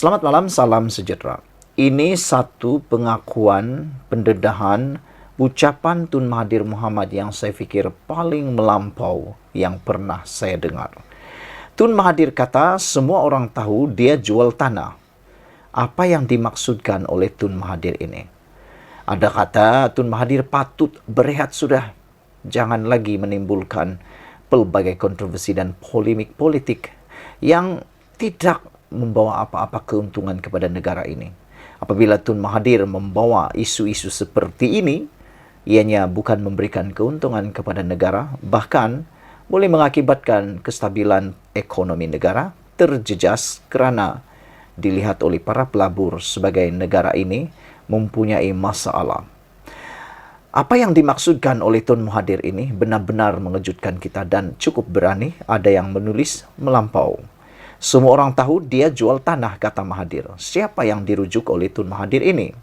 Selamat malam, salam sejahtera. Ini satu pengakuan, pendedahan, ucapan Tun Mahathir Mohamad yang saya fikir paling melampau yang pernah saya dengar. Tun Mahathir kata semua orang tahu dia jual tanah. Apa yang dimaksudkan oleh Tun Mahathir ini? Ada kata Tun Mahathir patut berehat sudah. Jangan lagi menimbulkan pelbagai kontroversi dan polemik politik yang tidak membawa apa-apa keuntungan kepada negara ini. Apabila Tun Mahathir membawa isu-isu seperti ini, ianya bukan memberikan keuntungan kepada negara, bahkan boleh mengakibatkan kestabilan ekonomi negara terjejas kerana dilihat oleh para pelabur sebagai negara ini mempunyai masalah. Apa yang dimaksudkan oleh Tun Mahathir ini benar-benar mengejutkan kita dan cukup berani. Ada yang menulis melampau. Semua orang tahu dia jual tanah, kata Mahathir. Siapa yang dirujuk oleh Tun Mahathir ini?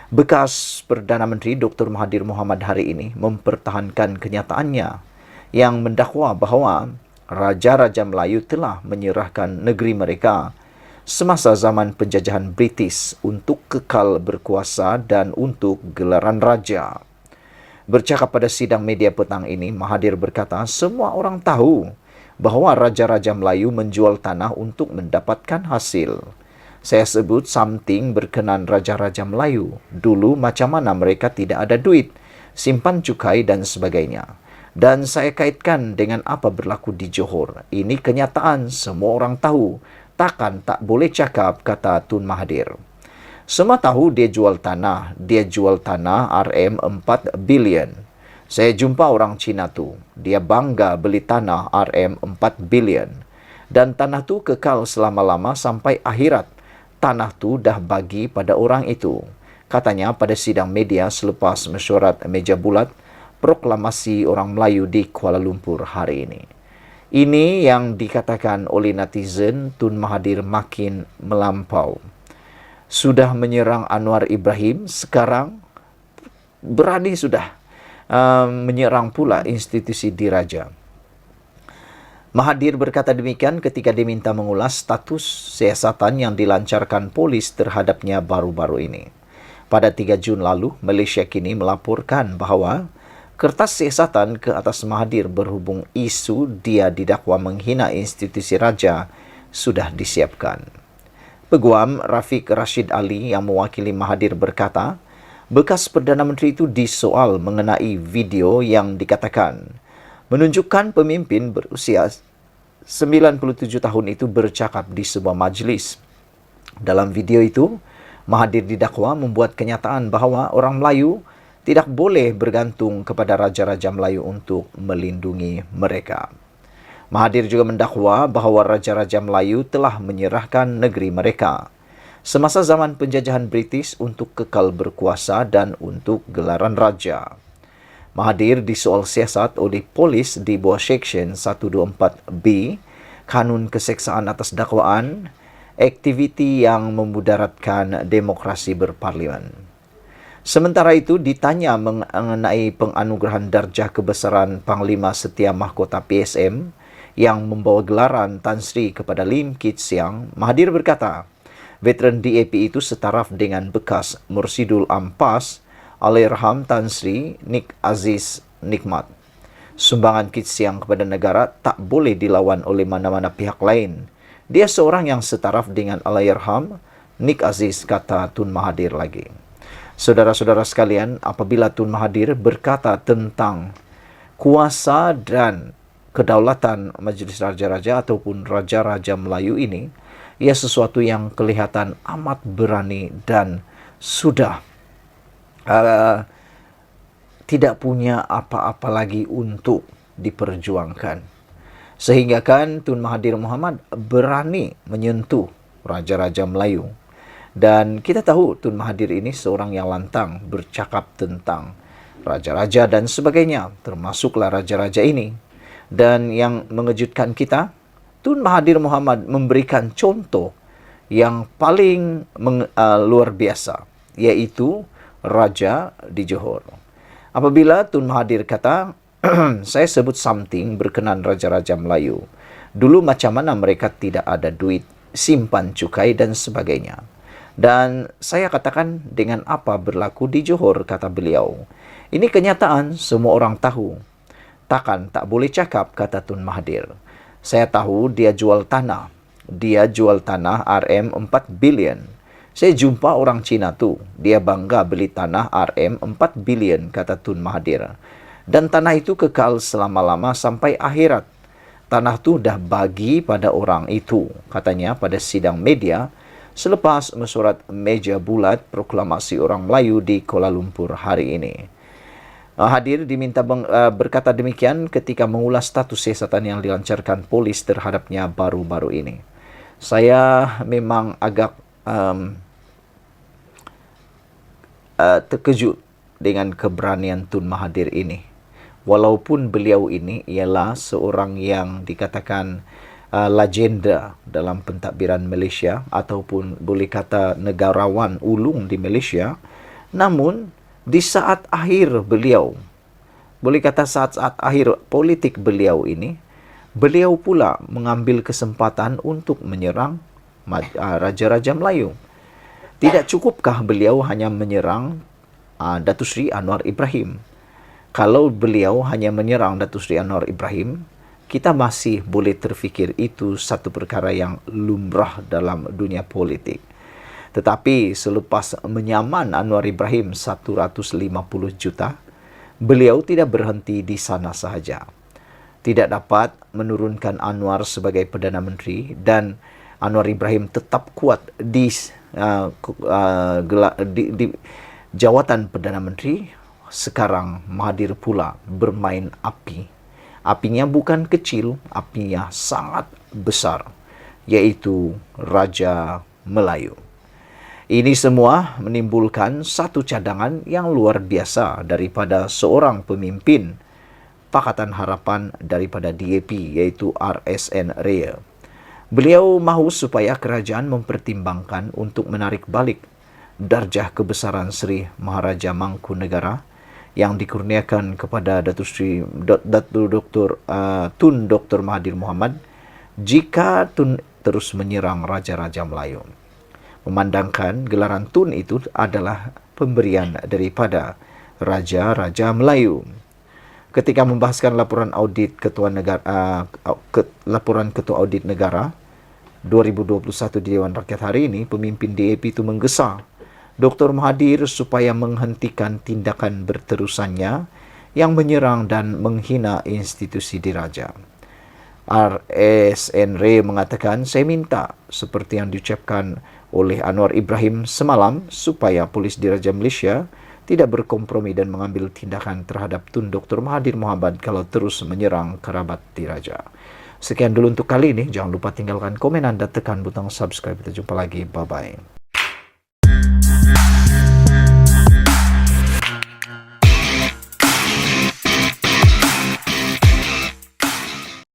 Bekas Perdana Menteri Dr. Mahathir Mohamad hari ini mempertahankan kenyataannya yang mendakwa bahawa Raja-Raja Melayu telah menyerahkan negeri mereka semasa zaman penjajahan British untuk kekal berkuasa dan untuk gelaran raja. Bercakap pada sidang media petang ini, Mahathir berkata semua orang tahu bahawa Raja-Raja Melayu menjual tanah untuk mendapatkan hasil. Saya sebut something berkenan Raja-Raja Melayu. Dulu macam mana mereka tidak ada duit, simpan cukai dan sebagainya. Dan saya kaitkan dengan apa berlaku di Johor. Ini kenyataan, semua orang tahu. Takkan tak boleh cakap, kata Tun Mahathir. Semua tahu dia jual tanah. Dia jual tanah RM4 bilion. Saya jumpa orang Cina tu. Dia bangga beli tanah RM4 bilion. Dan tanah tu kekal selama-lama sampai akhirat. Tanah tu dah bagi pada orang itu. Katanya pada sidang media selepas mesyuarat meja bulat proklamasi orang Melayu di Kuala Lumpur hari ini. Ini yang dikatakan oleh netizen Tun Mahathir makin melampau. Sudah menyerang Anwar Ibrahim, sekarang berani sudah menyerang pula institusi diraja. Mahathir berkata demikian ketika diminta mengulas status siasatan yang dilancarkan polis terhadapnya baru-baru ini. Pada 3 Jun lalu, Malaysia kini melaporkan bahawa kertas siasatan ke atas Mahathir berhubung isu dia didakwa menghina institusi raja sudah disiapkan. Peguam Rafiq Rashid Ali yang mewakili Mahathir berkata, bekas Perdana Menteri itu disoal mengenai video yang dikatakan menunjukkan pemimpin berusia 97 tahun itu bercakap di sebuah majlis. Dalam video itu, Mahathir didakwa membuat kenyataan bahawa orang Melayu tidak boleh bergantung kepada Raja-Raja Melayu untuk melindungi mereka. Mahathir juga mendakwa bahawa Raja-Raja Melayu telah menyerahkan negeri mereka semasa zaman penjajahan British untuk kekal berkuasa dan untuk gelaran raja. Mahathir disoal siasat oleh polis di bawah Seksyen 124B, Kanun Keseksaan atas Dakwaan, aktiviti yang memudaratkan demokrasi berparlimen. Sementara itu, ditanya mengenai penganugerahan darjah kebesaran Panglima Setia Mahkota PSM yang membawa gelaran Tan Sri kepada Lim Kit Siang, Mahathir berkata, veteran DAP itu setaraf dengan bekas Mursidul Ampas, Allahyarham Tan Sri Nik Aziz Nikmat. Sumbangan Kit Siang kepada negara tak boleh dilawan oleh mana-mana pihak lain. Dia seorang yang setaraf dengan Allahyarham Nik Aziz, kata Tun Mahathir lagi. Saudara-saudara sekalian, apabila Tun Mahathir berkata tentang kuasa dan kedaulatan Majlis Raja-Raja ataupun Raja-Raja Melayu ini, ia sesuatu yang kelihatan amat berani dan sudah tidak punya apa-apa lagi untuk diperjuangkan. Sehingga kan Tun Mahathir Mohamad berani menyentuh Raja-Raja Melayu. Dan kita tahu Tun Mahathir ini seorang yang lantang bercakap tentang raja-raja dan sebagainya, termasuklah raja-raja ini. Dan yang mengejutkan kita, Tun Mahathir Mohamad memberikan contoh yang paling luar biasa, yaitu Raja di Johor. Apabila Tun Mahathir kata, saya sebut something berkenan Raja-Raja Melayu. Dulu macam mana mereka tidak ada duit, simpan cukai dan sebagainya. Dan saya katakan dengan apa berlaku di Johor, kata beliau. Ini kenyataan, semua orang tahu. Takkan tak boleh cakap, kata Tun Mahathir. Saya tahu dia jual tanah. Dia jual tanah RM 4 bilion. Saya jumpa orang Cina tu. Dia bangga beli tanah RM 4 bilion, kata Tun Mahathir. Dan tanah itu kekal selama-lama sampai akhirat. Tanah tu dah bagi pada orang itu, katanya pada sidang media selepas mesyuarat meja bulat proklamasi orang Melayu di Kuala Lumpur hari ini. Hadir diminta berkata demikian ketika mengulas status siasatan yang dilancarkan polis terhadapnya baru-baru ini. Saya memang agak terkejut dengan keberanian Tun Mahathir ini. Walaupun beliau ini ialah seorang yang dikatakan legenda dalam pentadbiran Malaysia ataupun boleh kata negarawan ulung di Malaysia, namun di saat akhir beliau, boleh kata saat-saat akhir politik beliau ini, beliau pula mengambil kesempatan untuk menyerang Raja-Raja Melayu. Tidak cukupkah beliau hanya menyerang Datuk Seri Anwar Ibrahim? Kalau beliau hanya menyerang Datuk Seri Anwar Ibrahim, kita masih boleh terfikir itu satu perkara yang lumrah dalam dunia politik. Tetapi selepas menyaman Anwar Ibrahim 150 juta, beliau tidak berhenti di sana sahaja. Tidak dapat menurunkan Anwar sebagai Perdana Menteri dan Anwar Ibrahim tetap kuat di jawatan Perdana Menteri. Sekarang Mahathir pula bermain api. Apinya bukan kecil, apinya sangat besar, yaitu Raja Melayu. Ini semua menimbulkan satu cadangan yang luar biasa daripada seorang pemimpin Pakatan Harapan daripada DAP, yaitu RSN Rea. Beliau mahu supaya kerajaan mempertimbangkan untuk menarik balik darjah kebesaran Seri Maharaja Mangkunegara yang dikurniakan kepada Tun Dr. Mahathir Mohamad jika Tun terus menyerang Raja-Raja Melayu. Memandangkan gelaran Tun itu adalah pemberian daripada Raja-Raja Melayu. Ketika membahaskan laporan audit laporan Ketua Audit Negara 2021 di Dewan Rakyat hari ini, pemimpin DAP itu menggesa Dr. Mahathir supaya menghentikan tindakan berterusannya yang menyerang dan menghina institusi diraja. RSN Ray mengatakan, saya minta seperti yang diucapkan oleh Anwar Ibrahim semalam supaya polis diraja Malaysia tidak berkompromi dan mengambil tindakan terhadap Tun Dr. Mahathir Mohamad kalau terus menyerang kerabat diraja. Sekian dulu untuk kali ini. Jangan lupa tinggalkan komen anda, tekan butang subscribe. Kita jumpa lagi. Bye-bye.